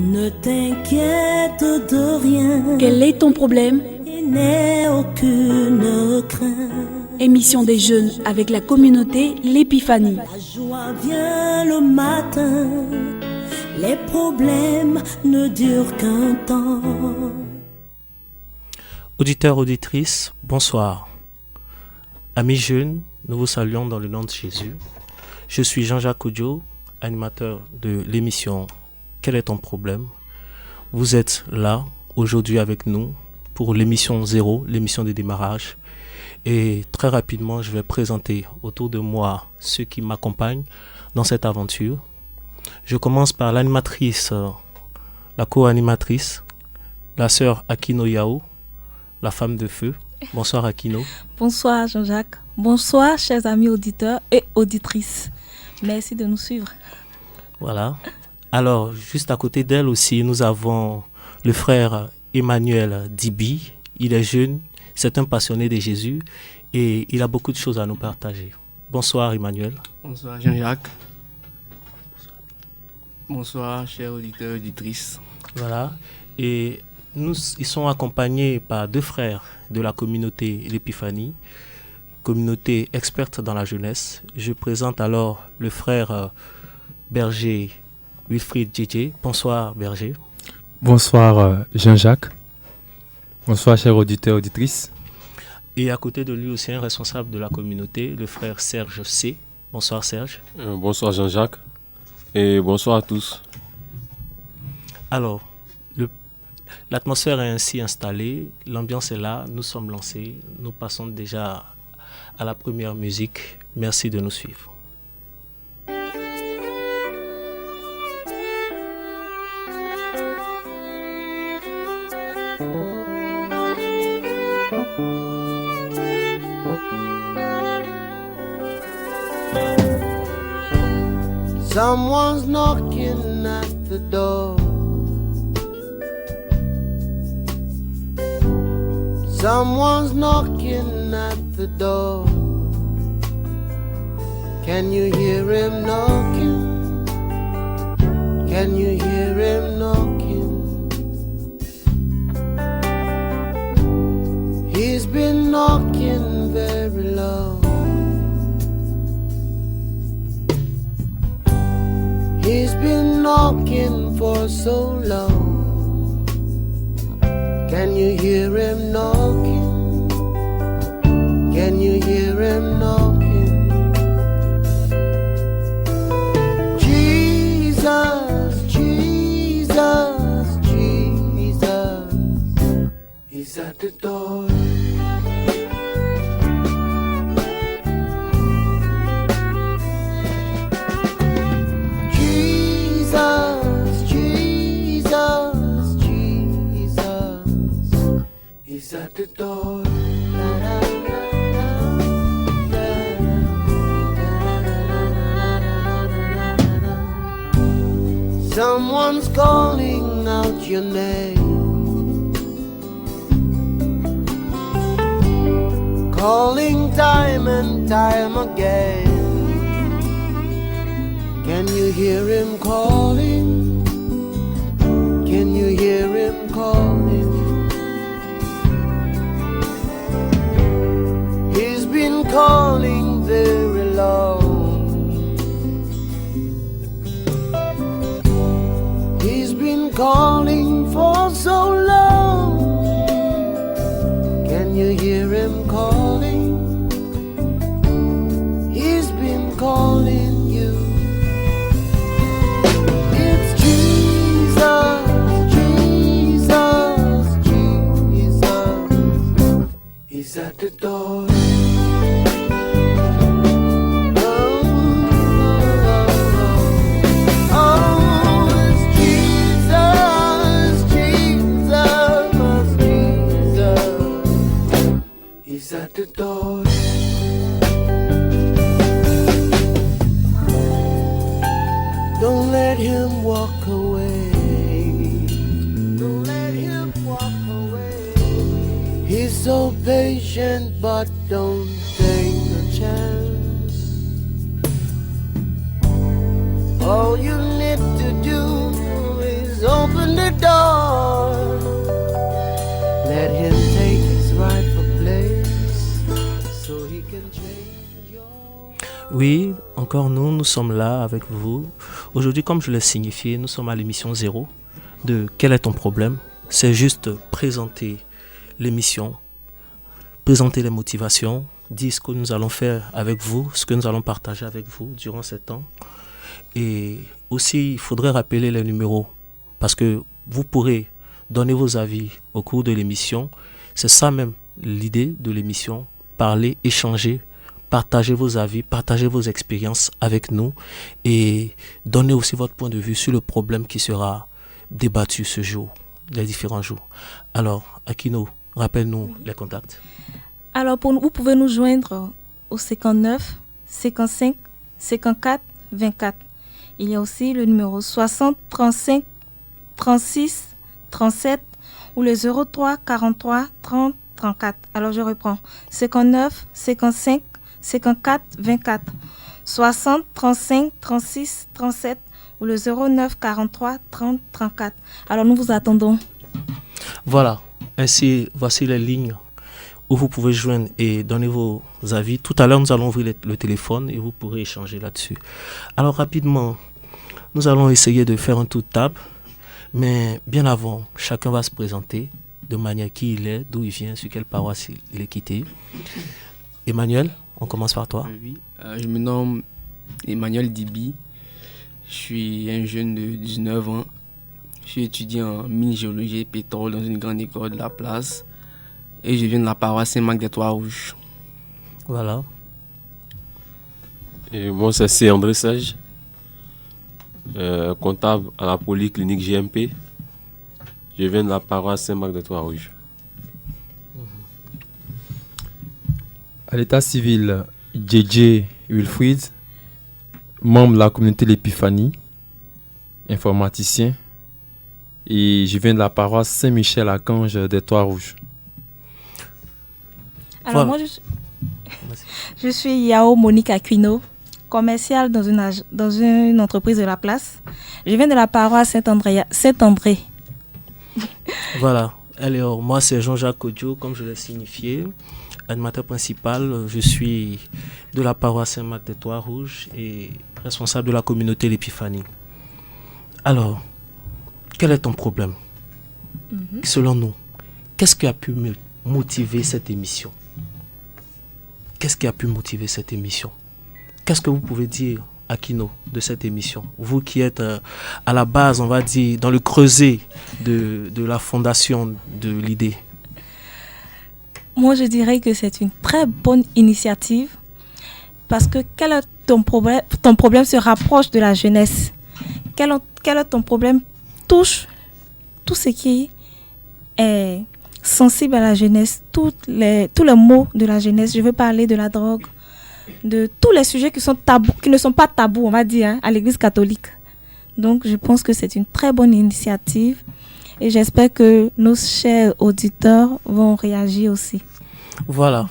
Ne t'inquiète de rien. Quel est ton problème? Il n'est aucune crainte. Émission des jeunes avec la communauté L'Épiphanie. La joie vient le matin. Les problèmes ne durent qu'un temps. Auditeurs, auditrices, bonsoir. Amis jeunes, nous vous saluons dans le nom de Jésus. Je suis Jean-Jacques Odio, animateur de l'émission Quel est ton problème? Vous êtes là aujourd'hui avec nous pour l'émission 0, l'émission de démarrage. Et très rapidement, je vais présenter autour de moi ceux qui m'accompagnent dans cette aventure. Je commence par l'animatrice, la co-animatrice, la sœur Akino Yao, la femme de feu. Bonsoir Akino. Bonsoir Jean-Jacques. Bonsoir chers amis auditeurs et auditrices. Merci de nous suivre. Voilà. Alors, juste à côté d'elle aussi, nous avons le frère Emmanuel Dibi. Il est jeune, c'est un passionné de Jésus et il a beaucoup de choses à nous partager. Bonsoir Emmanuel. Bonsoir Jean-Jacques. Bonsoir chers auditeurs et auditrices. Voilà. Et ils sont accompagnés par deux frères de la communauté L'Épiphanie, communauté experte dans la jeunesse. Je présente alors le frère Berger Wilfried Djedje. Bonsoir Berger. Bonsoir Jean-Jacques. Bonsoir chers auditeurs et auditrices. Et à côté de lui aussi un responsable de la communauté, le frère Serge C. Bonsoir Serge. Bonsoir Jean-Jacques et bonsoir à tous. Alors, l'atmosphère est ainsi installée, l'ambiance est là, nous sommes lancés, nous passons déjà à la première musique. Merci de nous suivre. Someone's knocking at the door. Someone's knocking at the door. Can you hear him knocking? Can you hear him knocking? He's been knocking very long. He's been knocking for so long. Can you hear him knocking? Can you hear him knocking? Jesus, Jesus, Jesus, he's at the door. He's at the door. Someone's calling out your name, calling time and time again. Can you hear him calling? Can you hear him calling? He's been calling very long. He's been calling for so long. Can you hear him calling? He's been calling you. It's Jesus, Jesus, Jesus. He's at the door. At the door. Don't let him walk away. Don't let him walk away. He's so patient, but don't take a chance. All you need to do is Please open the door. Let him take his rightful place so he can change your... Oui, encore nous sommes là avec vous. Aujourd'hui, comme je l'ai signifié, nous sommes à l'émission 0 de Quel est ton problème? C'est juste présenter l'émission, présenter les motivations, dire ce que nous allons faire avec vous, ce que nous allons partager avec vous durant ces temps. Et aussi, il faudrait rappeler les numéros parce que vous pourrez donner vos avis au cours de l'émission. C'est ça même l'idée de l'émission, parler, échanger, partager vos avis, partager vos expériences avec nous et donner aussi votre point de vue sur le problème qui sera débattu ce jour, les différents jours. Alors, Akino, rappelle-nous les contacts. Alors, vous pouvez nous joindre au 59 55 54 24. Il y a aussi le numéro 60 35 36 37 ou le 03 43 30 34. Alors, je reprends. 59 55 54 24. 60 35 36 37 ou le 09 43 30 34. Alors, nous vous attendons. Voilà, ainsi, voici les lignes où vous pouvez joindre et donner vos avis. Tout à l'heure, nous allons ouvrir le téléphone et vous pourrez échanger là-dessus. Alors, rapidement, nous allons essayer de faire un tour de table. Mais bien avant, chacun va se présenter de manière qui il est, d'où il vient, sur quelle paroisse il est quitté. Emmanuel, on commence par toi. Oui, je me nomme Emmanuel Dibi. Je suis un jeune de 19 ans. Je suis étudiant en mini-géologie et pétrole dans une grande école de la place. Et je viens de la paroisse Saint-Marc des Trois-Rouges. Voilà. Et moi, c'est André Sage, comptable à la polyclinique GMP. Je viens de la paroisse Saint-Marc des Trois-Rouges. À l'état civil, JJ Wilfried, membre de la communauté L'Épiphanie, informaticien. Et je viens de la paroisse Saint-Michel-Archange des Trois-Rouges. Alors, Voilà. moi, je suis Yao Monique Aquino, commerciale dans une entreprise de la place. Je viens de la paroisse Saint-André. Voilà. Alors, moi, c'est Jean-Jacques Kodjo, comme je l'ai signifié, animateur principal. Je suis de la paroisse Saint-Marc des Trois-Rouges et responsable de la communauté L'Épiphanie. Alors, quel est ton problème? Selon nous, qu'est-ce qui a pu motiver cette émission? Qu'est-ce qui a pu motiver cette émission? Qu'est-ce que vous pouvez dire, Akino, de cette émission? Vous qui êtes à la base, on va dire, dans le creuset de la fondation de l'idée. Moi, je dirais que c'est une très bonne initiative parce que quel est ton problème? Ton problème se rapproche de la jeunesse. Quel est ton problème? Touche tout ce qui est sensible à la jeunesse, tous les maux de la jeunesse. Je veux parler de la drogue, de tous les sujets qui ne sont pas tabous, on va dire, à l'Église catholique. Donc, je pense que c'est une très bonne initiative et j'espère que nos chers auditeurs vont réagir aussi. Voilà.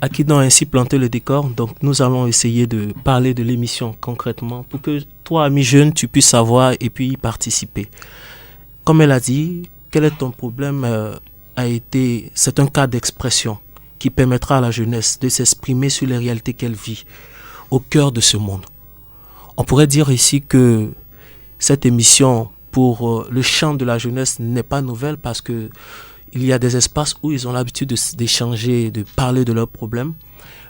Akino a ainsi planté le décor, donc nous allons essayer de parler de l'émission concrètement pour que toi, ami jeune, tu puisses savoir et puis y participer. Comme elle a dit, quel est ton problème c'est un cas d'expression qui permettra à la jeunesse de s'exprimer sur les réalités qu'elle vit au cœur de ce monde. On pourrait dire ici que cette émission pour le champ de la jeunesse n'est pas nouvelle parce que il y a des espaces où ils ont l'habitude d'échanger, de parler de leurs problèmes.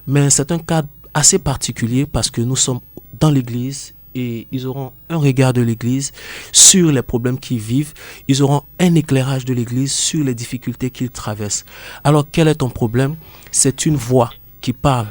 Mais c'est un cas assez particulier parce que nous sommes dans l'église et ils auront un regard de l'église sur les problèmes qu'ils vivent. Ils auront un éclairage de l'église sur les difficultés qu'ils traversent. Alors, quel est ton problème? C'est une voix qui parle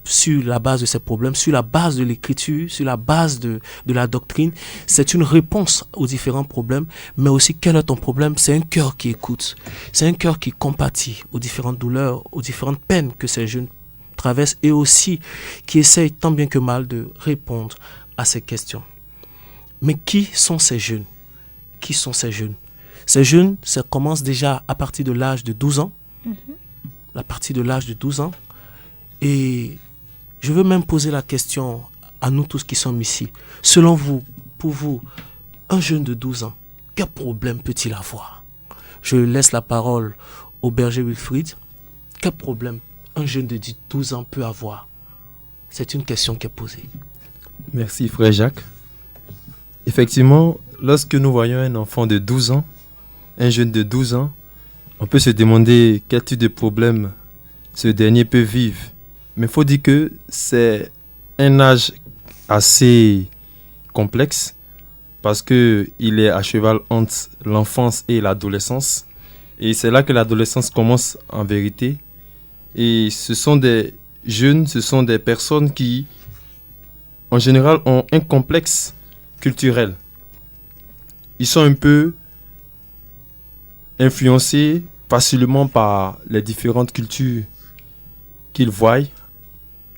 sur la base de ces problèmes, sur la base de l'écriture, sur la base de la doctrine. C'est une réponse aux différents problèmes, mais aussi quel est ton problème? C'est un cœur qui écoute, c'est un cœur qui compatit aux différentes douleurs, aux différentes peines que ces jeunes traversent et aussi qui essaye tant bien que mal de répondre à ces questions. Mais qui sont ces jeunes? Qui sont ces jeunes? Ces jeunes, ça commence déjà à partir de l'âge de 12 ans. À partir de l'âge de 12 ans. Et je veux même poser la question à nous tous qui sommes ici. Selon vous, pour vous, un jeune de 12 ans, quel problème peut-il avoir? Je laisse la parole au berger Wilfried. Quel problème un jeune de 12 ans peut avoir? C'est une question qui est posée. Merci frère Jacques. Effectivement, lorsque nous voyons un enfant de 12 ans, un jeune de 12 ans, on peut se demander quel type de problème ce dernier peut vivre. Mais il faut dire que c'est un âge assez complexe parce qu'il est à cheval entre l'enfance et l'adolescence. Et c'est là que l'adolescence commence en vérité. Et ce sont des jeunes, ce sont des personnes qui, en général, ont un complexe culturel. Ils sont un peu influencés facilement par les différentes cultures qu'ils voient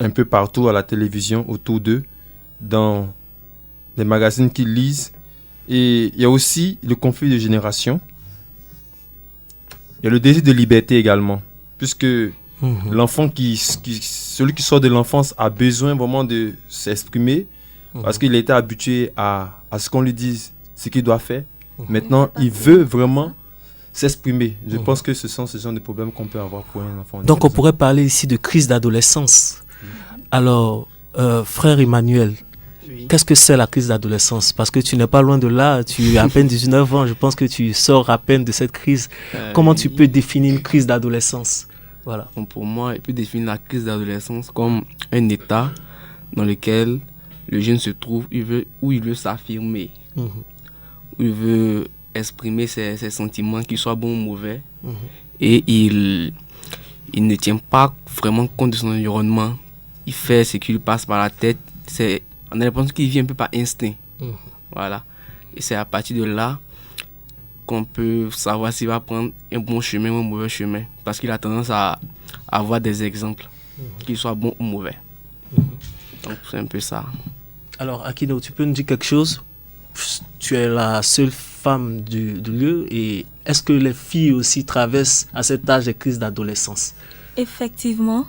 un peu partout à la télévision autour d'eux, dans les magazines qu'ils lisent. Et il y a aussi le conflit de génération. Il y a le désir de liberté également, puisque l'enfant celui qui sort de l'enfance a besoin vraiment de s'exprimer parce qu'il a été habitué à ce qu'on lui dise ce qu'il doit faire. Maintenant, il veut vraiment s'exprimer. Je pense que ce sont ce genre de problèmes qu'on peut avoir pour un enfant. Donc on pourrait parler ici de crise d'adolescence. Alors, frère Emmanuel, qu'est-ce que c'est la crise d'adolescence? Parce que tu n'es pas loin de là, tu as à peine 19 ans, je pense que tu sors à peine de cette crise. Comment tu peux définir une crise d'adolescence? Voilà. Bon, pour moi, il peut définir la crise d'adolescence comme un état dans lequel le jeune se trouve où il veut s'affirmer, où il veut exprimer ses sentiments, qu'ils soient bons ou mauvais, et il ne tient pas vraiment compte de son environnement. Il fait ce qui lui passe par la tête. On a l'impression qu'il vit un peu par instinct. Voilà. Et c'est à partir de là qu'on peut savoir s'il va prendre un bon chemin ou un mauvais chemin. Parce qu'il a tendance à avoir des exemples, qu'ils soient bons ou mauvais. Donc c'est un peu ça. Alors Akino, tu peux nous dire quelque chose? Tu es la seule femme du lieu, et est-ce que les filles aussi traversent à cet âge des crises d'adolescence? Effectivement,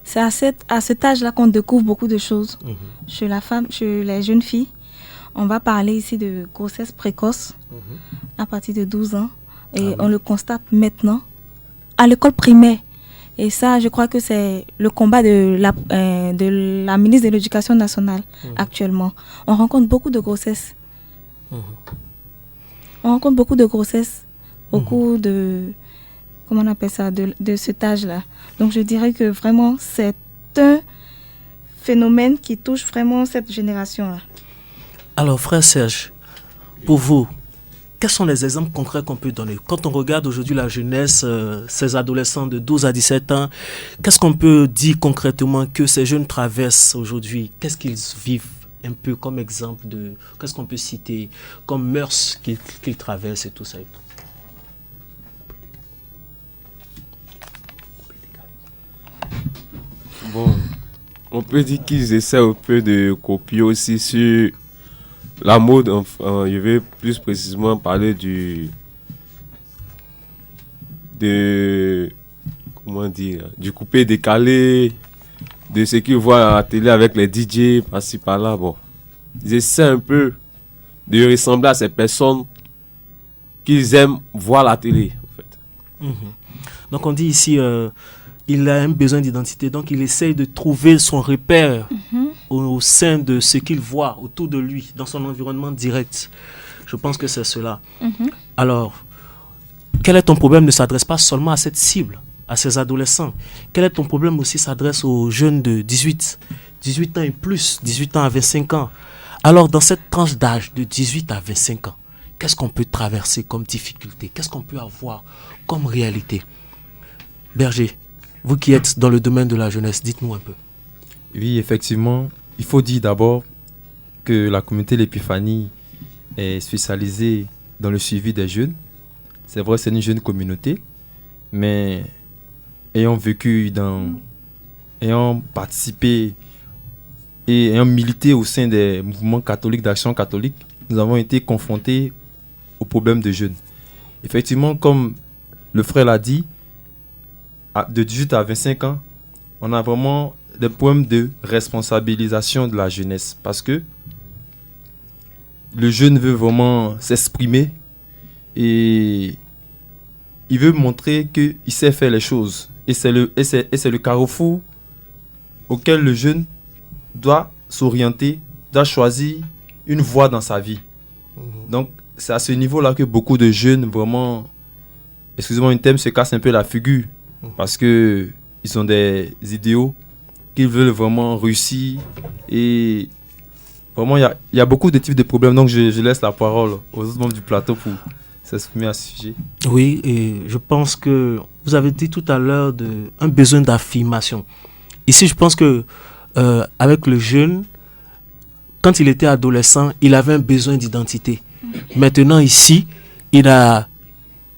c'est à cet âge-là qu'on découvre beaucoup de choses. Chez la femme, chez les jeunes filles, on va parler ici de grossesse précoce à partir de 12 ans. Et on le constate maintenant à l'école primaire. Et ça, je crois que c'est le combat de la ministre de l'Éducation nationale actuellement. On rencontre beaucoup de grossesses. On rencontre beaucoup de grossesses au cours de, comment on appelle ça, de cet âge-là. Donc je dirais que vraiment, c'est un phénomène qui touche vraiment cette génération-là. Alors frère Serge, pour vous, quels sont les exemples concrets qu'on peut donner? Quand on regarde aujourd'hui la jeunesse, ces adolescents de 12 à 17 ans, qu'est-ce qu'on peut dire concrètement que ces jeunes traversent aujourd'hui? Qu'est-ce qu'ils vivent un peu comme exemple de... Qu'est-ce qu'on peut citer comme mœurs qu'ils traversent et tout ça et tout? Bon, on peut dire qu'ils essaient un peu de copier aussi sur la mode. Je vais plus précisément parler du coupé décalé, de ce qu'ils voient à la télé avec les DJ par-ci par-là. Bon, ils essaient un peu de ressembler à ces personnes qu'ils aiment voir à la télé, en fait. Donc on dit ici, il a un besoin d'identité, donc il essaye de trouver son repère au sein de ce qu'il voit autour de lui, dans son environnement direct. Je pense que c'est cela. Alors, quel est ton problème ne s'adresse pas seulement à cette cible, à ces adolescents. Quel est ton problème aussi s'adresse aux jeunes de 18 ans et plus, 18 ans à 25 ans. Alors, dans cette tranche d'âge de 18 à 25 ans, qu'est-ce qu'on peut traverser comme difficulté? Qu'est-ce qu'on peut avoir comme réalité? Berger, vous qui êtes dans le domaine de la jeunesse, dites-nous un peu. Oui, effectivement, il faut dire d'abord que la communauté L'Épiphanie est spécialisée dans le suivi des jeunes. C'est vrai, c'est une jeune communauté, mais ayant participé et ayant milité au sein des mouvements catholiques, d'action catholique, nous avons été confrontés aux problèmes de jeunes. Effectivement, comme le frère l'a dit, de 18 à 25 ans, on a vraiment des problèmes de responsabilisation de la jeunesse parce que le jeune veut vraiment s'exprimer, et il veut montrer qu'il sait faire les choses. Et c'est le carrefour auquel le jeune doit s'orienter, doit choisir une voie dans sa vie. Donc, c'est à ce niveau-là que beaucoup de jeunes, vraiment, excusez-moi, une thème se casse un peu la figure. Parce qu'ils ont des idéaux qu'ils veulent vraiment réussir. Et vraiment, il y a beaucoup de types de problèmes. Donc, je laisse la parole aux autres membres du plateau pour s'exprimer à ce sujet. Oui, et je pense que vous avez dit tout à l'heure un besoin d'affirmation. Ici, je pense que avec le jeune, quand il était adolescent, il avait un besoin d'identité. Maintenant, ici, il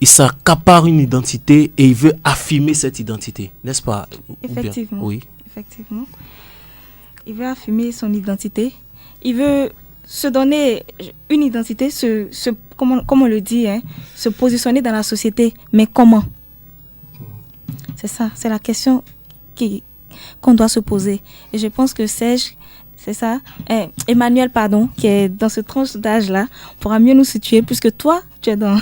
s'accapare une identité et il veut affirmer cette identité, n'est-ce pas? Effectivement. Oui. Effectivement. Il veut affirmer son identité. Il veut se donner une identité, comme on le dit, hein, se positionner dans la société. Mais comment? C'est ça, c'est la question qu'on doit se poser. Et je pense que Serge, c'est ça, Emmanuel, pardon, qui est dans ce tranche d'âge-là, pourra mieux nous situer, puisque toi, tu es dans...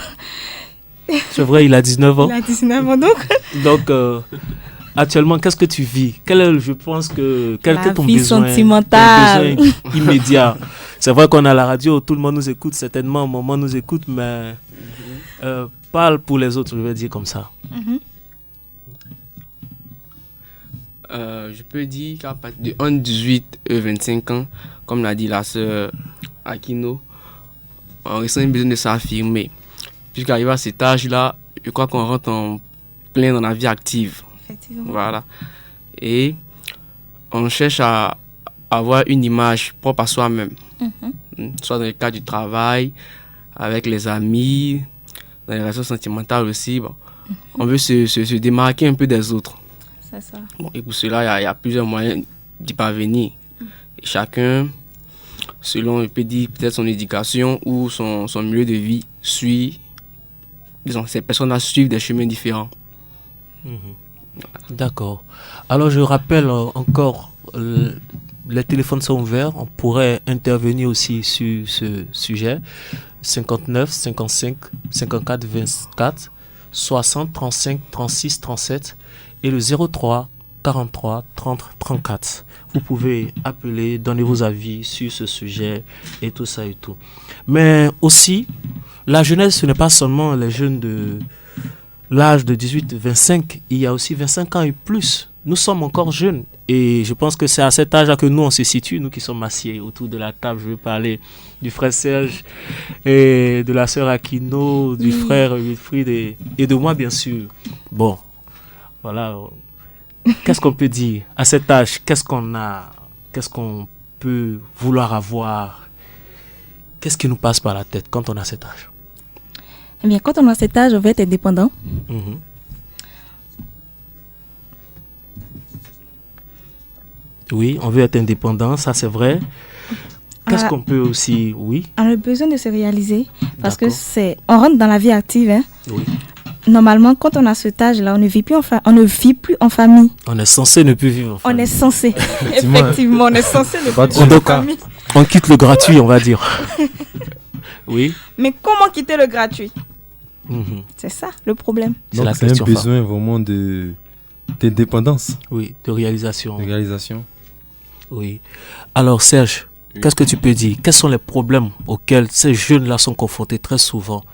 C'est vrai, il a 19 ans. Il a 19 ans, donc... Donc, actuellement, qu'est-ce que tu vis? Quel est ton vie besoin, sentimentale. ton besoin immédiat? C'est vrai qu'on a la radio, tout le monde nous écoute, certainement, maman nous écoute, mais parle pour les autres, je vais dire comme ça. Je peux dire qu'à partir de 18 et 25 ans, comme l'a dit la sœur Aquino, on ressent besoin de s'affirmer. Puisqu'arrivé à cet âge-là, je crois qu'on rentre en plein dans la vie active. Effectivement. Voilà. Et on cherche à avoir une image propre à soi-même. Soit dans le cadre du travail, avec les amis, dans les relations sentimentales aussi. Bon. On veut se démarquer un peu des autres. C'est ça. Bon, et pour cela, il y a plusieurs moyens d'y parvenir. Et chacun, selon, on peut dire, peut-être son éducation ou son milieu de vie, suit, disons, ces personnes-là suivent des chemins différents. D'accord. Alors, je rappelle encore, les téléphones sont ouverts. On pourrait intervenir aussi sur ce sujet. 59, 55, 54, 24, 60, 35, 36, 37 et le 03 43 30 34. Vous pouvez appeler, donner vos avis sur ce sujet et tout ça et tout. Mais aussi, la jeunesse, ce n'est pas seulement les jeunes de l'âge de 18-25, il y a aussi 25 ans et plus. Nous sommes encore jeunes et je pense que c'est à cet âge-là que nous, on se situe, nous qui sommes assis autour de la table. Je veux parler du frère Serge et de la sœur Aquino, du frère Wilfried et de moi, bien sûr. Bon, voilà. Qu'est-ce qu'on peut dire à cet âge? Qu'est-ce qu'on a? Qu'est-ce qu'on peut vouloir avoir? Qu'est-ce qui nous passe par la tête quand on a cet âge? Eh bien, quand on a cet âge, on veut être indépendant. Oui, on veut être indépendant, ça c'est vrai. Qu'est-ce qu'on peut aussi... Oui. On a besoin de se réaliser parce que on rentre dans la vie active. Hein. Oui. Normalement, quand on a cet âge-là, on ne vit plus en famille. On est censé ne plus vivre en famille. On est censé. Effectivement, on est censé ne plus vivre en famille. On quitte le gratuit, on va dire. Oui. Mais comment quitter le gratuit? C'est ça le problème. Donc c'est un besoin vraiment d'indépendance. Oui, de réalisation. De réalisation. Oui. Alors Serge, qu'est-ce que tu peux dire? Quels sont les problèmes auxquels ces jeunes-là sont confrontés très souvent?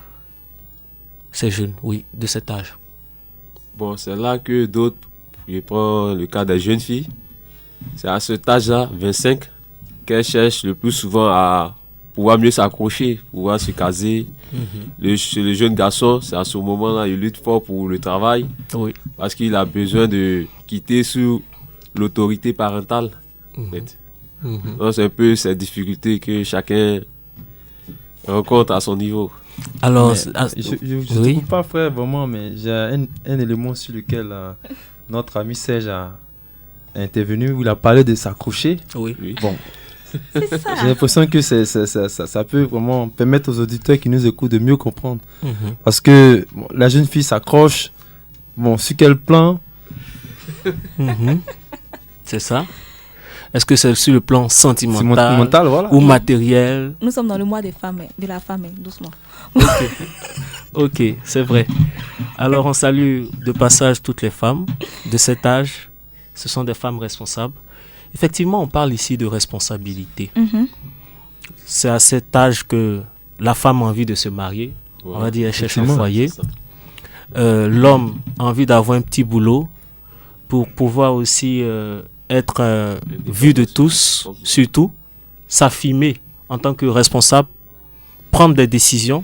Ces jeunes, oui, de cet âge. Bon, c'est là que d'autres, je prends le cas des jeunes filles, c'est à cet âge-là, 25, qu'elles cherchent le plus souvent à pouvoir mieux s'accrocher, pouvoir se caser. Chez le jeune garçon, c'est à ce moment-là, il lutte fort pour le travail, oui, parce qu'il a besoin de quitter sous l'autorité parentale. En fait. Donc, c'est un peu cette difficulté que chacun rencontre à son niveau. Alors, je ne trouve pas, frère, vraiment, mais j'ai un élément sur lequel notre ami Serge a intervenu, où il a parlé de s'accrocher. Oui. Bon, j'ai l'impression que ça peut vraiment permettre aux auditeurs qui nous écoutent de mieux comprendre. Parce que la jeune fille s'accroche, sur quel plan? C'est ça. Est-ce que c'est sur le plan sentimental voilà, ou matériel? Nous sommes dans le mois des femmes, de la femme, doucement. Okay. Ok, c'est vrai. Alors on salue de passage toutes les femmes de cet âge. Ce sont des femmes responsables. Effectivement, on parle ici de responsabilité. C'est à cet âge que la femme a envie de se marier. On va dire, elle cherche un foyer. L'homme a envie d'avoir un petit boulot pour pouvoir aussi être vu de tous, surtout s'affirmer en tant que responsable, prendre des décisions,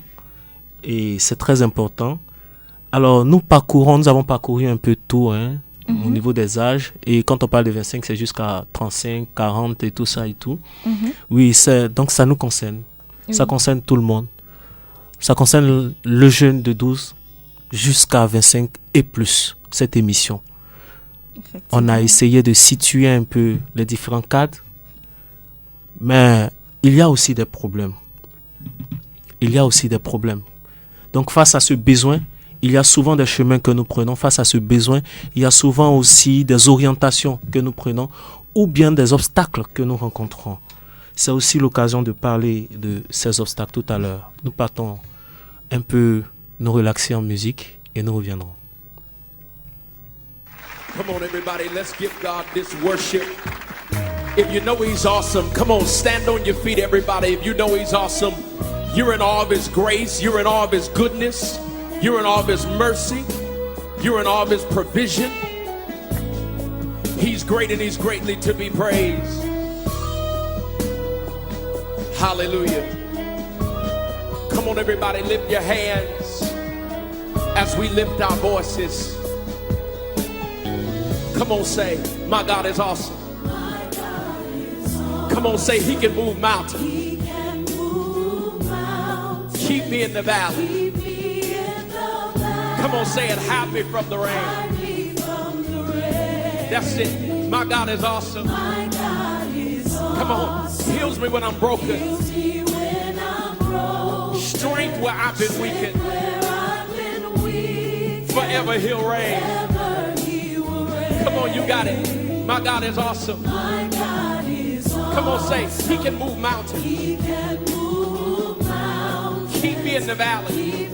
et c'est très important. Alors nous avons parcouru un peu tout au niveau des âges, et quand on parle de 25, c'est jusqu'à 35, 40 et tout ça et tout. Oui, donc ça nous concerne. Ça concerne tout le monde. Ça concerne le jeune de 12 jusqu'à 25 et plus, cette émission. On a essayé de situer un peu les différents cadres, mais il y a aussi des problèmes. Donc face à ce besoin, il y a souvent des chemins que nous prenons. Face à ce besoin, il y a souvent aussi des orientations que nous prenons ou bien des obstacles que nous rencontrons. C'est aussi l'occasion de parler de ces obstacles tout à l'heure. Nous partons un peu nous relaxer en musique et nous reviendrons. Come on, everybody, let's give God this worship. If you know He's awesome, come on, stand on your feet, everybody. If you know He's awesome, you're in awe of His grace, you're in awe of His goodness, you're in awe of His mercy, you're in awe of His provision. He's great and He's greatly to be praised. Hallelujah. Come on, everybody, lift your hands as we lift our voices. Come on, say, my God is awesome. Come on, say, He can move mountains. Keep me in the valley. Come on, say it, hide me from the rain. That's it. My God is awesome. Come on, heals me when I'm broken. Strength where I've been weakened. Forever He'll reign. Come on, you got it. My God is awesome. Come on, say, He can move mountains. Keep me in the valley.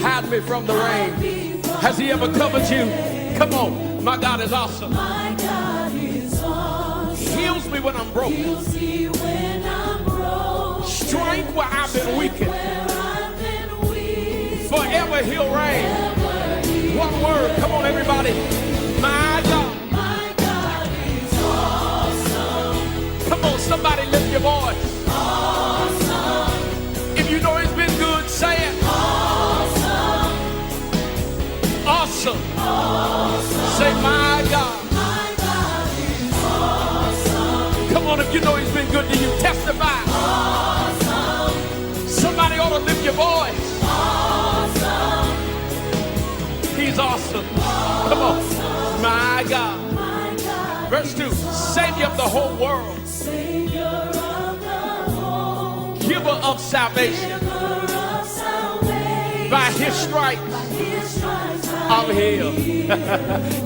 Hide me from the rain. Has He ever covered you? Come on, my God is awesome. Heals me when I'm broken. Strength where I've been weakened. Forever He'll reign. One word, come on, everybody. My God. My God is awesome. Come on, somebody lift your voice. Awesome. If you know He's been good, say it. Awesome. Awesome. Awesome. Say, my God. My God is awesome. Come on, if you know He's been good to you, testify. Awesome. Somebody ought to lift your voice. Awesome. He's awesome. Come on. My God. My God. Verse 2. Savior of the whole world. Savior of the whole world. Giver of salvation. Giver of salvation. By His stripes. I'm healed.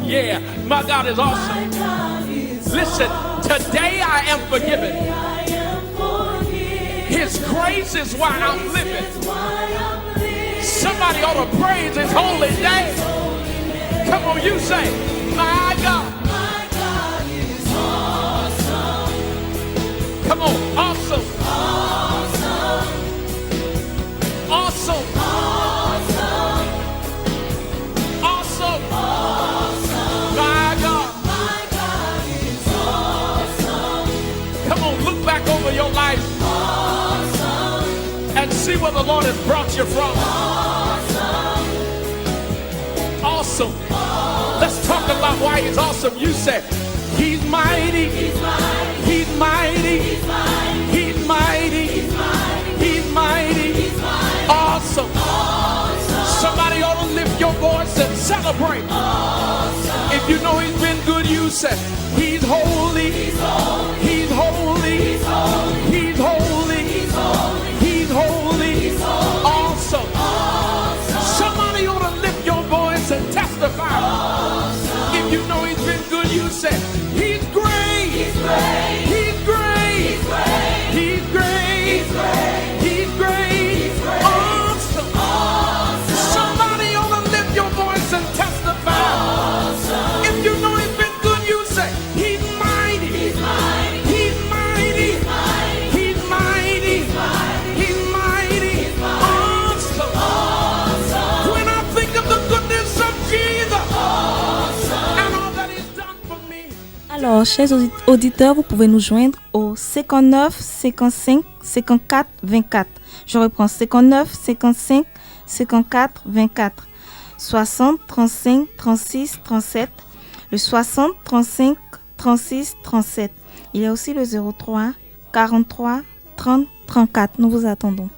Yeah. My God is awesome. God is listen. Awesome. Today I am forgiven. His grace is why I'm living. Somebody ought to praise His holy name. Come on, you say, my God. My God is awesome. Come on, awesome. Awesome. Awesome. Awesome. Awesome. Awesome. My God. My God is awesome. Come on, look back over your life. Awesome. And see where the Lord has brought you from. Awesome. Awesome. Let's talk about why He's awesome. You say, He's mighty. He's mighty. He's mighty. He's mighty. He's mighty. He's mighty. He's mighty. He's mighty. Awesome. Awesome. Somebody ought to lift your voice and celebrate. Awesome. If you know He's been good, you say, He's holy. He's holy. He's holy. He's holy. He's holy. He's holy. He's holy. He's holy. Awesome. Awesome. Somebody ought to lift your voice and testify. Awesome. If you know He's been good, you say, He's great. He's great. He's great. He's great. He's great. He's great. He's great. He's great. Alors, chers auditeurs, vous pouvez nous joindre au 59 55 54 24. Je reprends 59 55 54 24. 60 35 36 37. Le 60 35 36 37. Il y a aussi le 03 43 30 34. Nous vous attendons.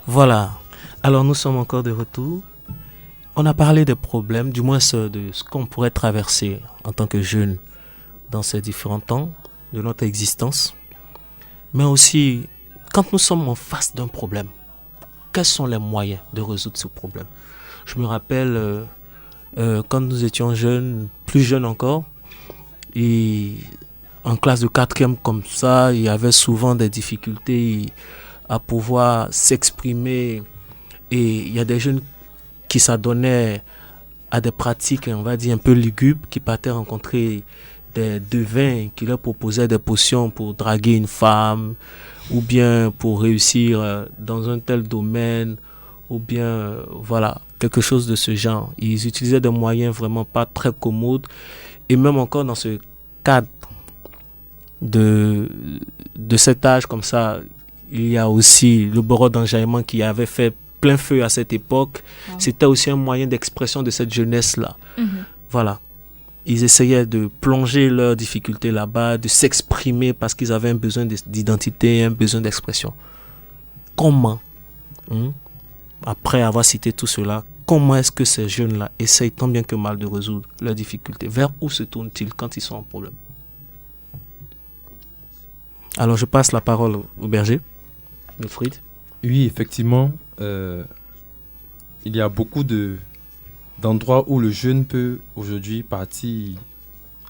Voilà. Alors nous sommes encore de retour. On a parlé des problèmes, du moins de ce qu'on pourrait traverser en tant que jeune dans ces différents temps de notre existence. Mais aussi, quand nous sommes en face d'un problème, quels sont les moyens de résoudre ce problème? Je me rappelle quand nous étions jeunes, plus jeunes encore, et en classe de 4e comme ça, il y avait souvent des difficultés à pouvoir s'exprimer. Et il y a des jeunes qui s'adonnaient à des pratiques, on va dire, un peu lugubres, qui partaient rencontrer des devins qui leur proposaient des potions pour draguer une femme, ou bien pour réussir dans un tel domaine, ou bien, voilà, quelque chose de ce genre. Ils utilisaient des moyens vraiment pas très commodes. Et même encore dans ce cadre de cet âge comme ça, il y a aussi le barreau d'enjaillement qui avait fait plein feu à cette époque. C'était aussi un moyen d'expression de cette jeunesse-là. Voilà. Ils essayaient de plonger leurs difficultés là-bas, de s'exprimer parce qu'ils avaient un besoin d'identité, un besoin d'expression. Comment, après avoir cité tout cela, comment est-ce que ces jeunes-là essayent tant bien que mal de résoudre leurs difficultés? Vers où se tournent-ils quand ils sont en problème? Alors je passe la parole au berger, Wilfried. Oui, effectivement, il y a beaucoup d'endroits où le jeune peut aujourd'hui partir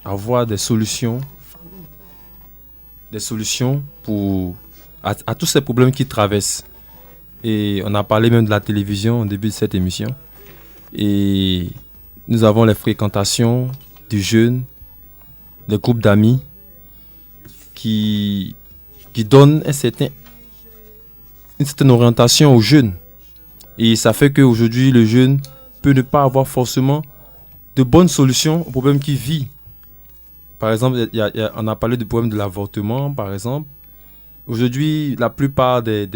avoir des solutions à tous ces problèmes qu'il traverse. Et on a parlé même de la télévision au début de cette émission. Et nous avons les fréquentations du jeune, les groupes d'amis qui donnent une certaine orientation aux jeunes. Et ça fait qu'aujourd'hui, le jeune peut ne pas avoir forcément de bonnes solutions aux problèmes qu'il vit. Par exemple, on a parlé du problème de l'avortement, par exemple. Aujourd'hui, la plupart des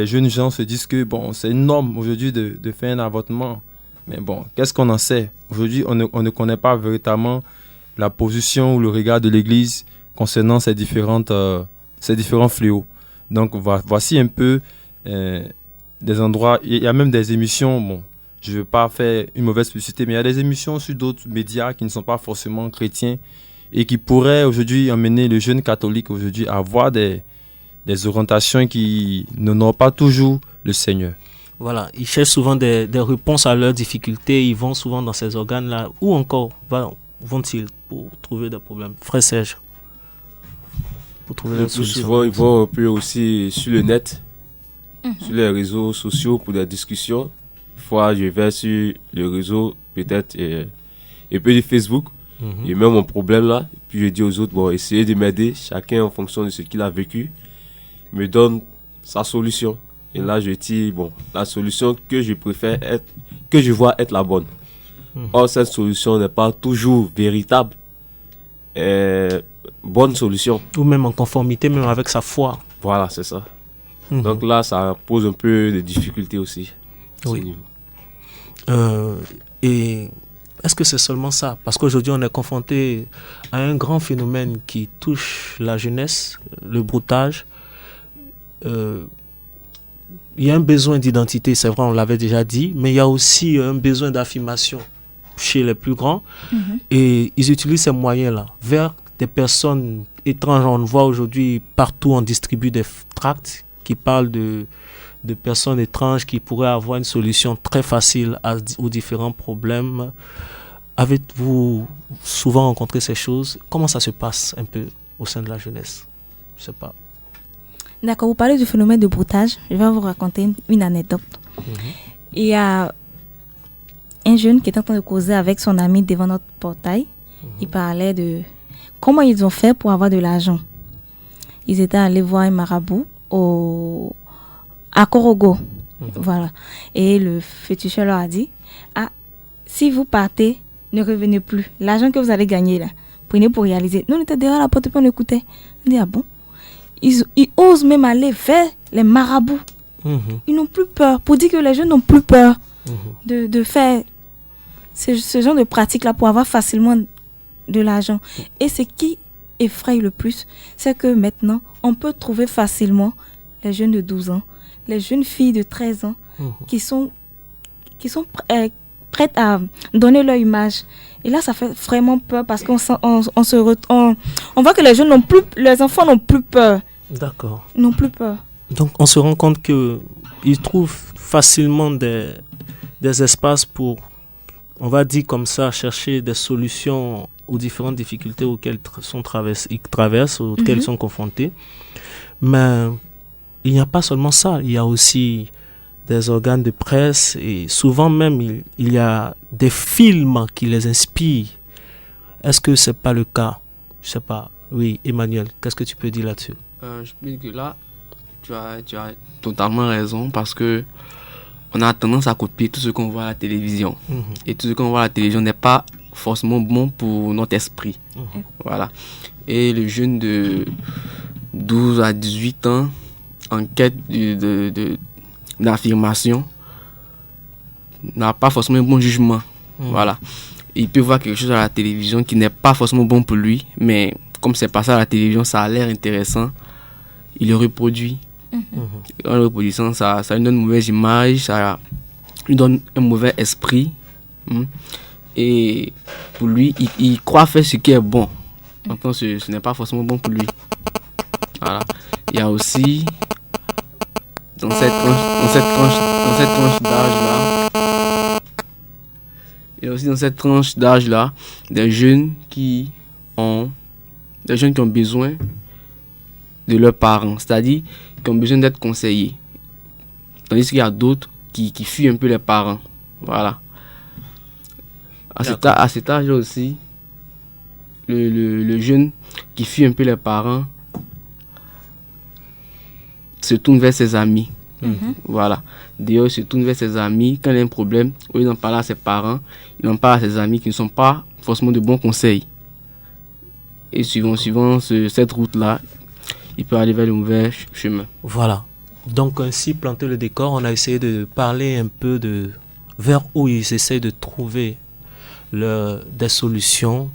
jeunes gens se disent que bon, c'est une norme aujourd'hui de faire un avortement. Mais bon, qu'est-ce qu'on en sait? Aujourd'hui, on ne connaît pas véritablement la position ou le regard de l'Église concernant ces différents fléaux. Donc, voici un peu des endroits. Il y a même des émissions, bon, je ne veux pas faire une mauvaise publicité, mais il y a des émissions sur d'autres médias qui ne sont pas forcément chrétiens et qui pourraient aujourd'hui emmener le jeune catholique aujourd'hui à avoir des orientations qui n'honorent pas toujours le Seigneur. Voilà, ils cherchent souvent des réponses à leurs difficultés, ils vont souvent dans ces organes-là. Où encore vont-ils pour trouver des problèmes? Frère Serge, pour trouver des solutions. Souvent, ils vont un peu aussi sur le net, sur les réseaux sociaux pour des discussions. Fois, je vais sur le réseau, peut-être, et puis Facebook. Et même mon problème là, et puis je dis aux autres, bon, essayez de m'aider, chacun en fonction de ce qu'il a vécu, me donne sa solution. Et là, je dis, bon, la solution que je préfère que je vois être la bonne. Or, cette solution n'est pas toujours véritable, bonne solution. Ou même en conformité, même avec sa foi. Voilà, c'est ça. Donc là, ça pose un peu de difficultés aussi. Oui. Et est-ce que c'est seulement ça? Parce qu'aujourd'hui, on est confronté à un grand phénomène qui touche la jeunesse, le broutage. Il y a un besoin d'identité, c'est vrai, on l'avait déjà dit, mais il y a aussi un besoin d'affirmation chez les plus grands. Et ils utilisent ces moyens-là vers des personnes étranges. On voit aujourd'hui partout, on distribue des tracts qui parlent de personnes étranges qui pourraient avoir une solution très facile aux différents problèmes. Avez-vous souvent rencontré ces choses? Comment ça se passe un peu au sein de la jeunesse? Je ne sais pas. D'accord, vous parlez du phénomène de broutage. Je vais vous raconter une anecdote. Il y a un jeune qui était en train de causer avec son ami devant notre portail. Il parlait de comment ils ont fait pour avoir de l'argent. Ils étaient allés voir un marabout à Korogo. Voilà. Et le féticheur leur a dit, si vous partez, ne revenez plus. L'argent que vous allez gagner là, prenaient pour réaliser. Nous, on était derrière la porte et puis on écoutait. On dit, ah bon? Ils osent même aller vers les marabouts. Ils n'ont plus peur. Pour dire que les jeunes n'ont plus peur de faire ce genre de pratique-là pour avoir facilement de l'argent. Et ce qui effraie le plus, c'est que maintenant, on peut trouver facilement les jeunes de 12 ans, les jeunes filles de 13 ans qui sont prêtes à donner leur image. Et là, ça fait vraiment peur parce qu'on voit que les jeunes les enfants n'ont plus peur. D'accord. Ils n'ont plus peur. Donc, on se rend compte qu'ils trouvent facilement des espaces pour, on va dire comme ça, chercher des solutions aux différentes difficultés auxquelles ils traversent, auxquelles ils sont confrontés. Mais il n'y a pas seulement ça, il y a aussi des organes de presse et souvent même il y a des films qui les inspirent. Est-ce que ce n'est pas le cas? Je ne sais pas. Oui, Emmanuel, qu'est-ce que tu peux dire là-dessus? Je peux dire que là, tu as totalement raison parce que on a tendance à copier tout ce qu'on voit à la télévision. Et tout ce qu'on voit à la télévision n'est pas forcément bon pour notre esprit. Voilà. Et le jeune de 12 à 18 ans, en quête d'affirmation, n'a pas forcément un bon jugement. Voilà. Il peut voir quelque chose à la télévision qui n'est pas forcément bon pour lui, mais comme c'est passé à la télévision, ça a l'air intéressant, il le reproduit. En le reproduisant, ça lui donne une mauvaise image, ça lui donne un mauvais esprit. Et pour lui, il croit faire ce qui est bon. En tant que ce n'est pas forcément bon pour lui. Voilà. Il y a aussi dans cette tranche d'âge-là, des jeunes qui ont besoin de leurs parents, c'est-à-dire qui ont besoin d'être conseillés. Tandis qu'il y a d'autres qui fuient un peu les parents. Voilà. À cet âge aussi, le jeune qui fuit un peu les parents se tourne vers ses amis. Voilà. D'ailleurs, il se tourne vers ses amis. Quand il y a un problème, au lieu d'en parler à ses parents, il en parle à ses amis qui ne sont pas forcément de bons conseils. Et suivant cette route-là, il peut aller vers le mauvais chemin. Voilà. Donc, ainsi, planter le décor, on a essayé de parler un peu de vers où ils essaient de trouver des solutions.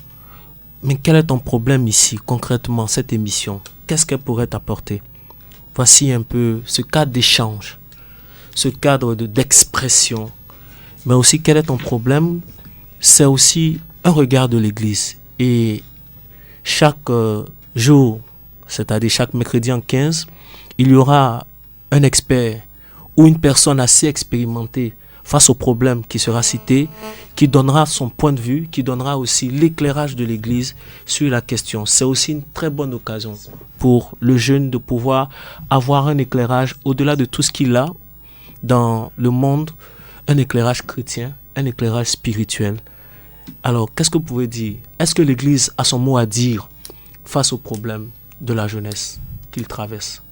Mais quel est ton problème ici, concrètement, cette émission? Qu'est-ce qu'elle pourrait t'apporter? Voici un peu ce cadre d'échange, ce cadre d'expression. Mais aussi, quel est ton problème? C'est aussi un regard de l'Église. Et chaque jour, c'est-à-dire chaque mercredi en 15, il y aura un expert ou une personne assez expérimentée face au problème qui sera cité, qui donnera son point de vue, qui donnera aussi l'éclairage de l'Église sur la question. C'est aussi une très bonne occasion pour le jeune de pouvoir avoir un éclairage au-delà de tout ce qu'il a dans le monde, un éclairage chrétien, un éclairage spirituel. Alors, qu'est-ce que vous pouvez dire? Est-ce que l'Église a son mot à dire face au problème de la jeunesse qu'il traverse?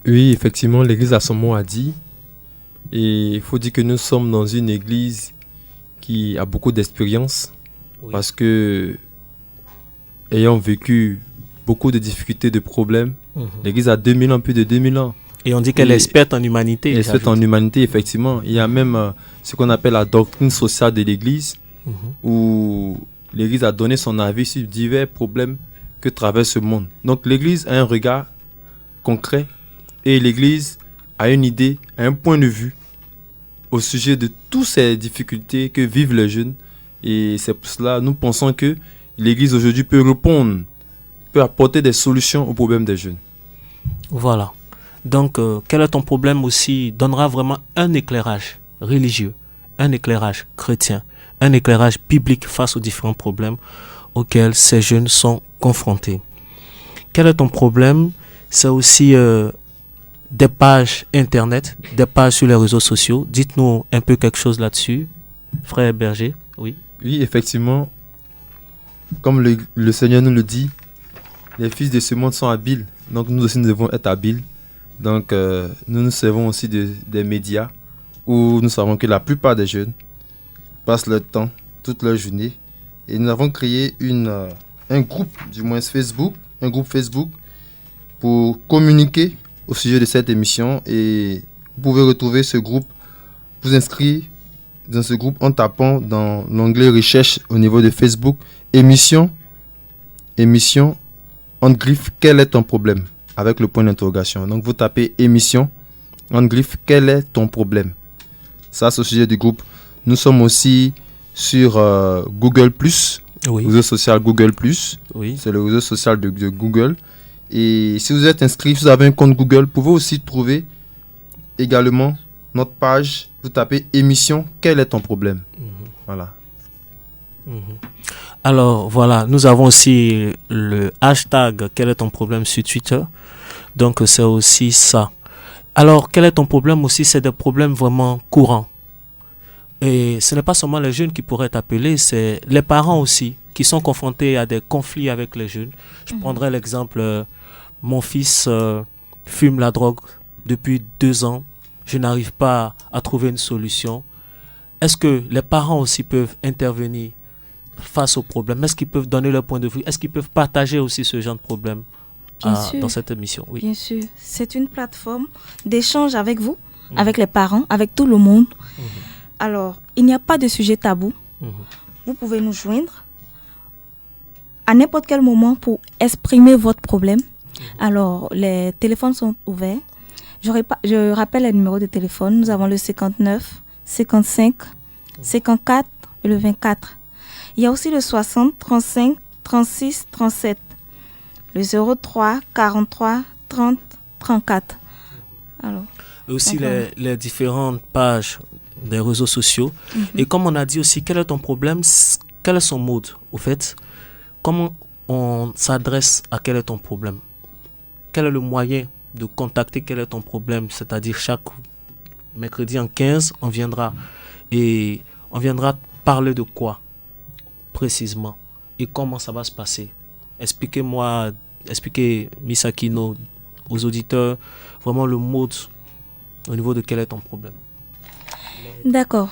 Oui, effectivement, l'Église a son mot à dire. Et il faut dire que nous sommes dans une église qui a beaucoup d'expérience parce que, ayant vécu beaucoup de difficultés, de problèmes, l'église a 2000 ans, plus de 2000 ans. Et on dit qu'elle est experte en humanité. Experte en humanité, effectivement. Il y a même ce qu'on appelle la doctrine sociale de l'église où l'église a donné son avis sur divers problèmes que traverse le monde. Donc l'église a un regard concret et l'église a une idée, a un point de vue au sujet de toutes ces difficultés que vivent les jeunes. Et c'est pour cela que nous pensons que l'Église aujourd'hui peut répondre, peut apporter des solutions aux problèmes des jeunes. Voilà. Donc, quel est ton problème aussi donnera vraiment un éclairage religieux, un éclairage chrétien, un éclairage biblique face aux différents problèmes auxquels ces jeunes sont confrontés. Quel est ton problème? C'est aussi des pages internet, des pages sur les réseaux sociaux. Dites-nous un peu quelque chose là-dessus, frère Berger. Oui. Oui, effectivement, comme le Seigneur nous le dit, les fils de ce monde sont habiles. Donc nous aussi nous devons être habiles. Donc nous nous servons aussi des médias où nous savons que la plupart des jeunes passent leur temps, toute leur journée, Et nous avons créé un groupe, du moins Facebook, un groupe Facebook pour communiquer au sujet de cette émission. Et vous pouvez retrouver ce groupe, vous inscrire dans ce groupe en tapant dans l'onglet recherche au niveau de Facebook, émission, en griffe, quel est ton problème? Avec le point d'interrogation. Donc vous tapez émission, en griffe, quel est ton problème? Ça, c'est au sujet du groupe. Nous sommes aussi sur Google+, Oui. réseau social Google+. Oui. C'est le réseau social de Google. Et si vous êtes inscrit, si vous avez un compte Google, vous pouvez aussi trouver également notre page. Vous tapez émission, quel est ton problème? Voilà. Alors voilà, nous avons aussi le hashtag quel est ton problème sur Twitter. Donc c'est aussi ça. Alors quel est ton problème aussi? C'est des problèmes vraiment courants. Et ce n'est pas seulement les jeunes qui pourraient être appelés, c'est les parents aussi qui sont confrontés à des conflits avec les jeunes. Je prendrai l'exemple, mon fils fume la drogue depuis 2 ans. Je n'arrive pas à trouver une solution. Est-ce que les parents aussi peuvent intervenir face au problème? Est-ce qu'ils peuvent donner leur point de vue? Est-ce qu'ils peuvent partager aussi ce genre de problème dans cette émission? Oui. Bien sûr. C'est une plateforme d'échange avec vous, avec les parents, avec tout le monde. Alors, il n'y a pas de sujet tabou. Vous pouvez nous joindre à n'importe quel moment pour exprimer votre problème. Alors, les téléphones sont ouverts. Je rappelle les numéros de téléphone. Nous avons le 59, 55, 54 et le 24. Il y a aussi le 60, 35, 36, 37. Le 03, 43, 30, 34. Alors, aussi les différentes pages des réseaux sociaux. Et comme on a dit aussi, quel est ton problème? Quel est son mode, au fait? Comment on s'adresse à quel est ton problème? Quel est le moyen de contacter quel est ton problème? C'est-à-dire chaque mercredi en 15, on viendra parler de quoi précisément et comment ça va se passer. Expliquez Miss Aquino aux auditeurs vraiment le mode au niveau de quel est ton problème. D'accord.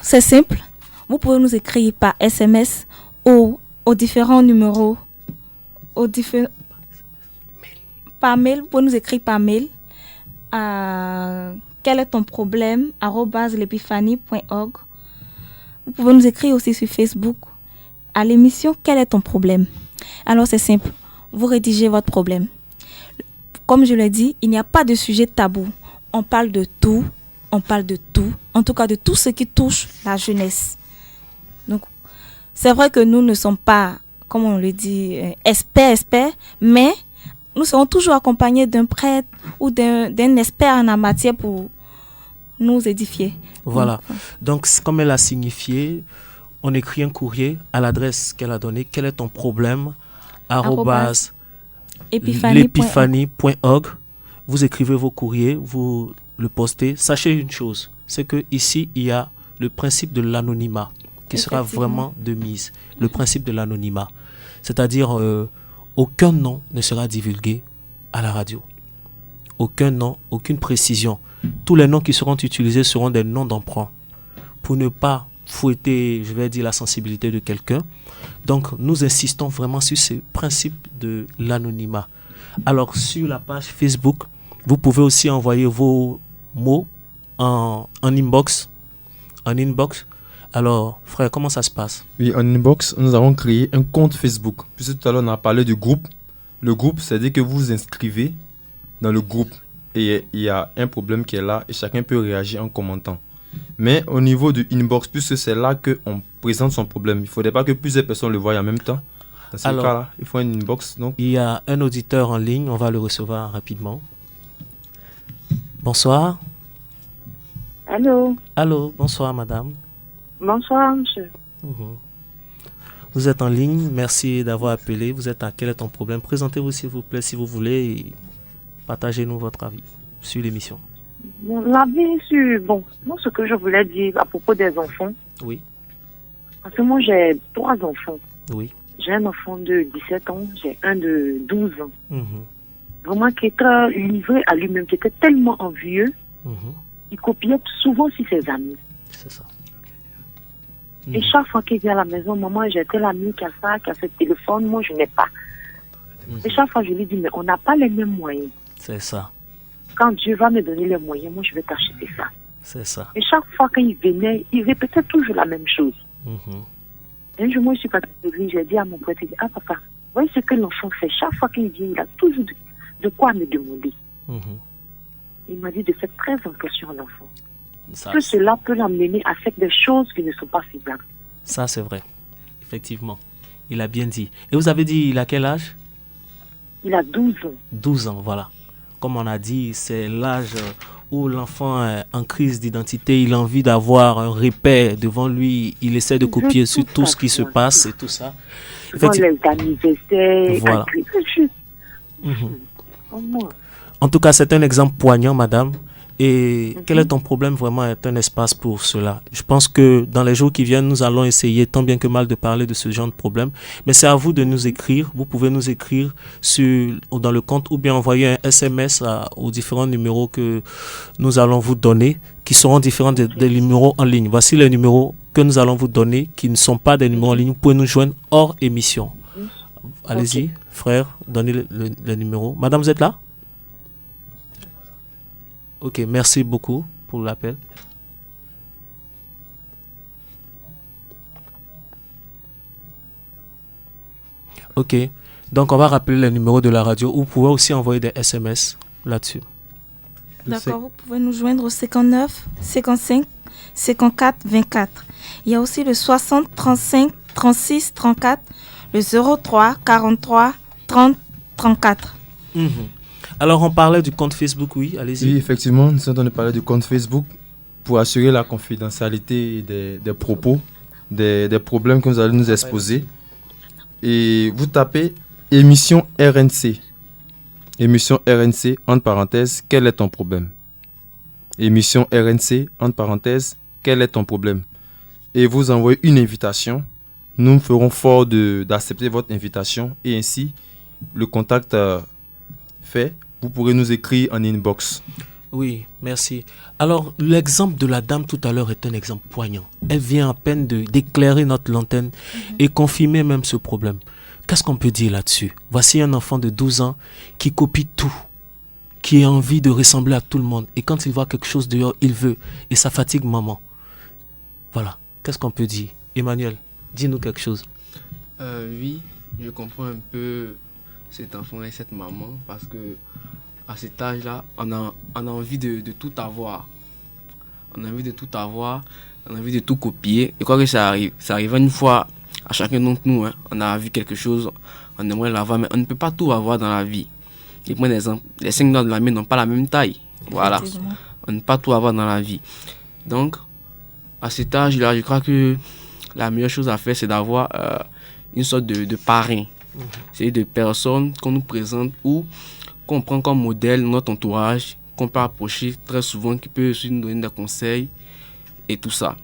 C'est simple. Vous pouvez nous écrire par SMS aux différents numéros, par mail. Vous pouvez nous écrire par mail à quel est ton problème @lepiphanie.org. Vous pouvez nous écrire aussi sur Facebook à l'émission Quel est ton problème? Alors c'est simple. Vous rédigez votre problème. Comme je l'ai dit, il n'y a pas de sujet tabou. On parle de tout. On parle de tout. En tout cas, de tout ce qui touche la jeunesse. Donc, c'est vrai que nous ne sommes pas, comme on le dit, experts, mais nous serons toujours accompagnés d'un prêtre ou d'un expert en la matière pour nous édifier. Voilà. Donc, comme elle a signifié, on écrit un courrier à l'adresse qu'elle a donnée. Quel est ton problème? @lepiphanie.org. Vous écrivez vos courriers, vous le postez. Sachez une chose, c'est que ici il y a le principe de l'anonymat qui sera vraiment de mise. Le principe de l'anonymat, c'est-à-dire aucun nom ne sera divulgué à la radio. Aucun nom, aucune précision. Tous les noms qui seront utilisés seront des noms d'emprunt pour ne pas fouetter, je vais dire, la sensibilité de quelqu'un. Donc, nous insistons vraiment sur ce principe de l'anonymat. Alors, sur la page Facebook, vous pouvez aussi envoyer vos mots en inbox. Alors, frère, comment ça se passe? Oui, en inbox, nous avons créé un compte Facebook. Puisque tout à l'heure, on a parlé du groupe. Le groupe, c'est-à-dire que vous vous inscrivez dans le groupe et il y a un problème qui est là et chacun peut réagir en commentant. Mais au niveau du inbox, puisque c'est là qu'on présente son problème, il ne faudrait pas que plusieurs personnes le voient en même temps. Dans ce cas-là, il faut un inbox. Donc. Il y a un auditeur en ligne, on va le recevoir rapidement. Bonsoir. Allô. Allô, bonsoir madame. Bonsoir monsieur. Vous êtes en ligne, merci d'avoir appelé. Vous êtes à quel est ton problème? Présentez-vous s'il vous plaît, si vous voulez, et partagez-nous votre avis sur l'émission. L'avis sur, moi ce que je voulais dire à propos des enfants. Oui. Parce que moi j'ai 3 enfants. Oui. J'ai un enfant de 17 ans, j'ai un de 12 ans. Vraiment qui était livré à lui-même, qui était tellement envieux, il copiait souvent sur ses amis. C'est ça. Et chaque fois qu'il vient à la maison, maman, j'ai tel ami qui a ça, qui a ce téléphone, moi je n'ai pas. Et chaque fois je lui dis, mais on n'a pas les mêmes moyens. C'est ça. Quand Dieu va me donner les moyens, moi je vais t'acheter ça. C'est ça. Et chaque fois qu'il venait, il répétait toujours la même chose. Un jour, moi je suis partie de lui, j'ai dit à mon pote, ah papa, voyez ce que l'enfant fait. Chaque fois qu'il vient, il a toujours de quoi me demander. Il m'a dit de faire très attention à l'enfant. Que cela peut l'amener à faire des choses qui ne sont pas faisables. Ça, c'est vrai. Effectivement. Il a bien dit. Et vous avez dit, il a quel âge? Il a 12 ans. 12 ans, voilà. Comme on a dit, c'est l'âge où l'enfant est en crise d'identité, il a envie d'avoir un repère devant lui, il essaie de copier sur tout ce qui se passe et tout ça. Devant les anniversaires, voilà. Au moins. En tout cas, c'est un exemple poignant, madame. Et quel est ton problème vraiment est un espace pour cela. Je pense que dans les jours qui viennent, nous allons essayer tant bien que mal de parler de ce genre de problème. Mais c'est à vous de nous écrire. Vous pouvez nous écrire dans le compte ou bien envoyer un SMS aux différents numéros que nous allons vous donner, qui seront différents des numéros en ligne. Voici les numéros que nous allons vous donner, qui ne sont pas des numéros en ligne. Vous pouvez nous joindre hors émission. Allez-y, frère, donnez le numéro. Madame, vous êtes là? Ok, merci beaucoup pour l'appel. Ok, donc on va rappeler le numéro de la radio. Vous pouvez aussi envoyer des SMS là-dessus. D'accord, vous pouvez nous joindre au 59 55 54 24. Il y a aussi le 60 35 36 34, le 03 43 30 34. Alors, on parlait du compte Facebook, oui, allez-y. Oui, effectivement, nous sommes en train de parler du compte Facebook pour assurer la confidentialité des propos, des problèmes que vous allez nous exposer. Et vous tapez émission RNC. Émission RNC, entre parenthèses, quel est ton problème? Émission RNC, entre parenthèses, quel est ton problème? Et vous envoyez une invitation. Nous ferons fort d'accepter votre invitation et ainsi, le contact fait. Vous pourrez nous écrire en inbox. Oui, merci. Alors, l'exemple de la dame tout à l'heure est un exemple poignant. Elle vient à peine d'éclairer notre lanterne et confirmer même ce problème. Qu'est-ce qu'on peut dire là-dessus? Voici un enfant de 12 ans qui copie tout, qui a envie de ressembler à tout le monde. Et quand il voit quelque chose dehors, il veut. Et ça fatigue maman. Voilà. Qu'est-ce qu'on peut dire? Emmanuel, dis-nous quelque chose. Oui, je comprends un peu cet enfant et cette maman parce que à cet âge-là, on a envie de tout avoir. On a envie de tout avoir, on a envie de tout copier. Et quoi que ça arrive une fois à chacun d'entre nous. Hein. On a vu quelque chose, on aimerait l'avoir, mais on ne peut pas tout avoir dans la vie. Je prends l'exemple, les 5 doigts de la main n'ont pas la même taille. Voilà, on ne peut pas tout avoir dans la vie. Donc, à cet âge-là, je crois que la meilleure chose à faire, c'est d'avoir une sorte de parrain. C'est de personnes qu'on nous présente ou qu'on prend comme modèle notre entourage, qu'on peut approcher très souvent, qui peut aussi nous donner des conseils et tout ça.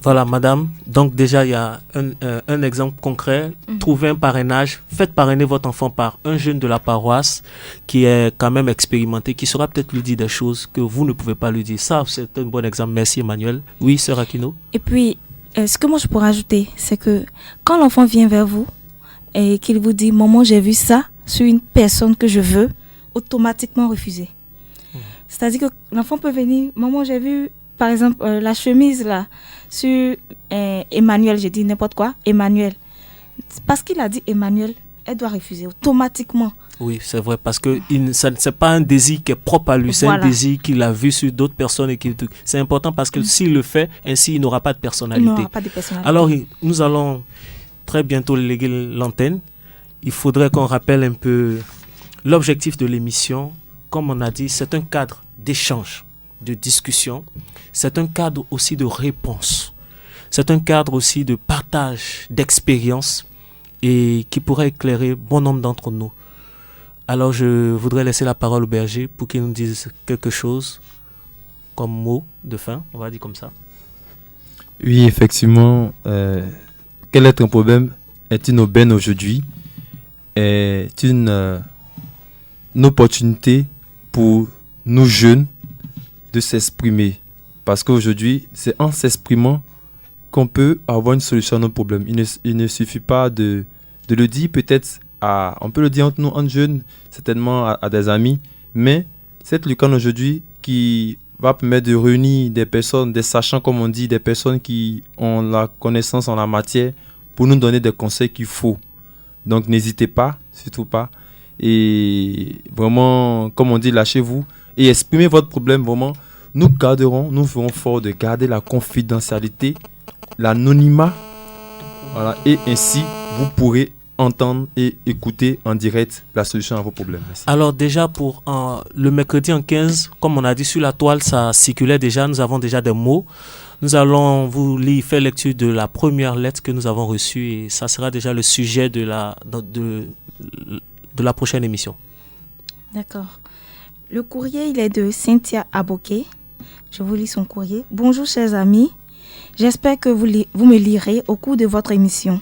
Voilà, madame. Donc déjà, il y a un exemple concret. Trouvez un parrainage. Faites parrainer votre enfant par un jeune de la paroisse qui est quand même expérimenté, qui saura peut-être lui dire des choses que vous ne pouvez pas lui dire. Ça, c'est un bon exemple. Merci, Emmanuel. Oui, sœur Aquino. Et puis, ce que moi je pourrais ajouter, c'est que quand l'enfant vient vers vous et qu'il vous dit « Maman, j'ai vu ça sur une personne que je veux », automatiquement refuser. C'est-à-dire que l'enfant peut venir « Maman, j'ai vu, par exemple, la chemise là, sur Emmanuel », j'ai dit n'importe quoi, Emmanuel. Parce qu'il a dit Emmanuel, elle doit refuser automatiquement. Oui, c'est vrai, parce que c'est pas un désir qui est propre à lui, c'est un désir qu'il a vu sur d'autres personnes. C'est important parce que s'il le fait, ainsi il n'aura pas de personnalité. Il n'aura pas de personnalité. Alors, nous allons très bientôt léguer l'antenne. Il faudrait qu'on rappelle un peu l'objectif de l'émission. Comme on a dit, c'est un cadre d'échange, de discussion. C'est un cadre aussi de réponse. C'est un cadre aussi de partage d'expérience et qui pourrait éclairer bon nombre d'entre nous. Alors, je voudrais laisser la parole au berger pour qu'il nous dise quelque chose comme mot de fin, on va dire comme ça. Oui, effectivement, quel est ton problème est une aubaine aujourd'hui, est une opportunité pour nous jeunes de s'exprimer, Parce qu'aujourd'hui, c'est en s'exprimant qu'on peut avoir une solution à nos problèmes. Il ne suffit pas de le dire peut-être on peut le dire entre nous, entre jeunes, certainement à des amis, mais c'est le cas aujourd'hui qui va permettre de réunir des personnes, des sachants comme on dit, des personnes qui ont la connaissance en la matière pour nous donner des conseils qu'il faut. Donc n'hésitez pas, surtout pas. Et vraiment, comme on dit, lâchez-vous et exprimez votre problème. Vraiment, nous ferons fort de garder la confidentialité, l'anonymat. Voilà, et ainsi, vous pourrez entendre et écouter en direct la solution à vos problèmes. Merci. Alors déjà pour le mercredi en 15, comme on a dit sur la toile, ça circulait déjà, nous avons déjà des mots. Nous allons vous faire lecture de la première lettre que nous avons reçue et ça sera déjà le sujet de la prochaine émission. D'accord. Le courrier, il est de Cynthia Aboké. Je vous lis son courrier. Bonjour chers amis, j'espère que vous me lirez au cours de votre émission.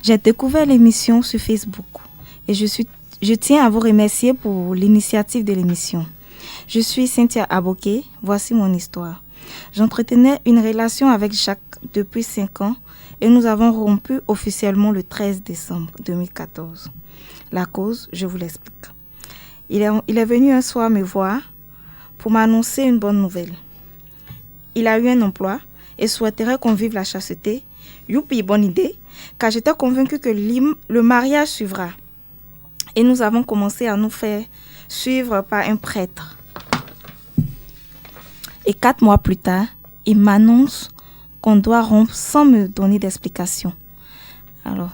J'ai découvert l'émission sur Facebook et je tiens à vous remercier pour l'initiative de l'émission. Je suis Cynthia Aboké, voici mon histoire. J'entretenais une relation avec Jacques depuis 5 ans et nous avons rompu officiellement le 13 décembre 2014. La cause, je vous l'explique. Il est venu un soir me voir pour m'annoncer une bonne nouvelle. Il a eu un emploi et souhaiterait qu'on vive la chasteté. Youpi, bonne idée, car j'étais convaincue que le mariage suivra. Et nous avons commencé à nous faire suivre par un prêtre. Et 4 mois plus tard, il m'annonce qu'on doit rompre sans me donner d'explication. Alors,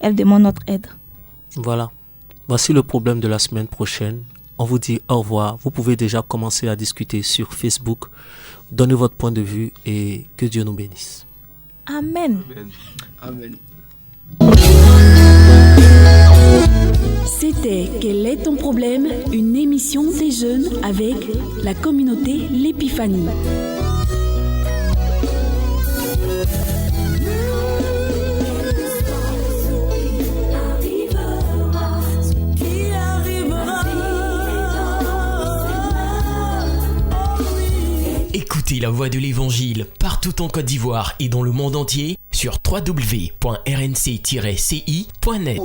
elle demande notre aide. Voilà. Voici le problème de la semaine prochaine. On vous dit au revoir. Vous pouvez déjà commencer à discuter sur Facebook. Donnez votre point de vue et que Dieu nous bénisse. Amen. Amen. C'était Quel est ton problème? Une émission des jeunes avec la communauté L'Épiphanie. Écoutez la voix de l'Évangile partout en Côte d'Ivoire et dans le monde entier sur www.rnc-ci.net.